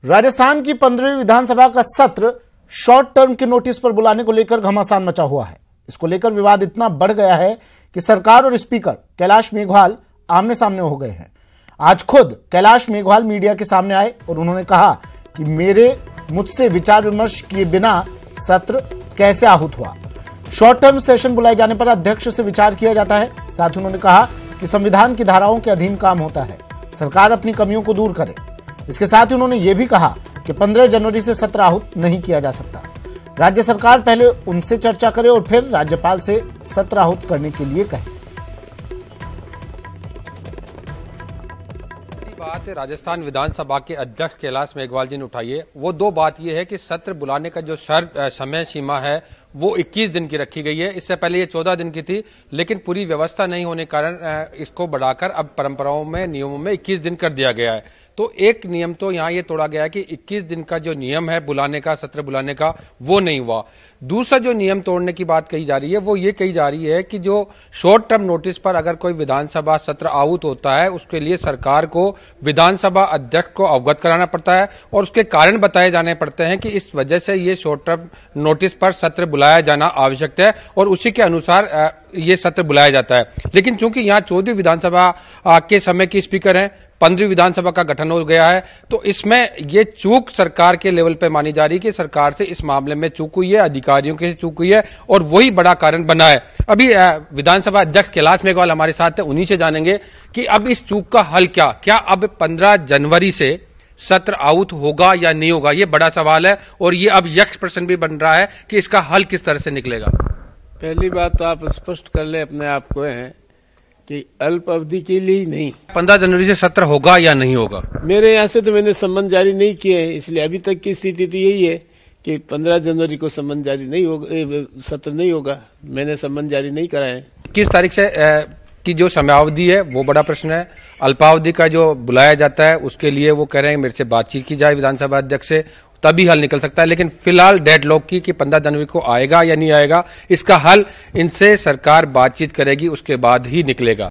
राजस्थान की 15वीं विधानसभा का सत्र शॉर्ट टर्म के नोटिस पर बुलाने को लेकर घमासान मचा हुआ है। इसको लेकर विवाद इतना बढ़ गया है कि सरकार और स्पीकर कैलाश मेघवाल आमने सामने हो गए हैं। आज खुद कैलाश मेघवाल मीडिया के सामने आए और उन्होंने कहा कि मुझसे विचार विमर्श किए बिना सत्र कैसे आहूत हुआ। शॉर्ट टर्म सेशन बुलाए जाने पर अध्यक्ष से विचार किया जाता है। साथ ही उन्होंने कहा कि संविधान की धाराओं के अधीन काम होता है, सरकार अपनी कमियों को दूर करे। इसके साथ ही उन्होंने ये भी कहा कि 15 जनवरी से सत्र आहूत नहीं किया जा सकता। राज्य सरकार पहले उनसे चर्चा करे और फिर राज्यपाल से सत्र आहूत करने के लिए कहे। बात राजस्थान विधानसभा के अध्यक्ष कैलाश मेघवाल जी ने उठाई है, वो दो बात ये है कि सत्र बुलाने का जो समय सीमा है वो 21 दिन की रखी गई है। इससे पहले ये 14 दिन की थी, लेकिन पूरी व्यवस्था नहीं होने के कारण इसको बढ़ाकर अब परंपराओं में नियमों में 21 दिन कर दिया गया है। तो एक नियम तो यहाँ ये तोड़ा गया है कि 21 दिन का जो नियम है बुलाने का, सत्र बुलाने का, वो नहीं हुआ। दूसरा जो नियम तोड़ने की बात कही जा रही है वो ये कही जा रही है कि जो शॉर्ट टर्म नोटिस पर अगर कोई विधानसभा सत्र आहूत होता है उसके लिए सरकार को विधानसभा अध्यक्ष को अवगत कराना पड़ता है और उसके कारण बताए जाने पड़ते हैं कि इस वजह से ये शॉर्ट टर्म नोटिस पर सत्र बुलाया जाना आवश्यक है और उसी के अनुसार ये सत्र बुलाया जाता है। लेकिन चूंकि यहाँ 14वीं विधानसभा के समय की स्पीकर हैं, 15वीं विधानसभा का गठन हो गया है, तो इसमें ये चूक सरकार के लेवल पे मानी जा रही है कि सरकार से इस मामले में चूक हुई है, अधिकारियों के चूक हुई है और वही बड़ा कारण बना है। अभी विधानसभा अध्यक्ष कैलाश मेघवाल हमारे साथ है, उन्हीं से जानेंगे कि अब इस चूक का हल क्या अब 15 जनवरी से सत्र आहूत होगा या नहीं होगा, ये बड़ा सवाल है और ये अब यक्ष प्रश्न भी बन रहा है कि इसका हल किस तरह से निकलेगा। पहली बात तो आप स्पष्ट कर ले अपने आप को है कि अल्प अवधि के लिए ही नहीं, 15 जनवरी से सत्र होगा या नहीं होगा। मेरे यहाँ से तो मैंने सम्मन जारी नहीं किए हैं, इसलिए अभी तक की स्थिति तो यही है कि 15 जनवरी को सम्मन जारी नहीं होगा, सत्र नहीं होगा। मैंने सम्मन जारी नहीं कराए। किस तारीख से की जो समयावधि है वो बड़ा प्रश्न है। अल्पावधि का जो बुलाया जाता है उसके लिए वो कह रहे हैं मेरे से बातचीत की जाए विधानसभा अध्यक्ष से, तभी हल निकल सकता है। लेकिन फिलहाल डेडलॉक की कि 15 जनवरी को आएगा या नहीं आएगा, इसका हल इनसे सरकार बातचीत करेगी, उसके बाद ही निकलेगा।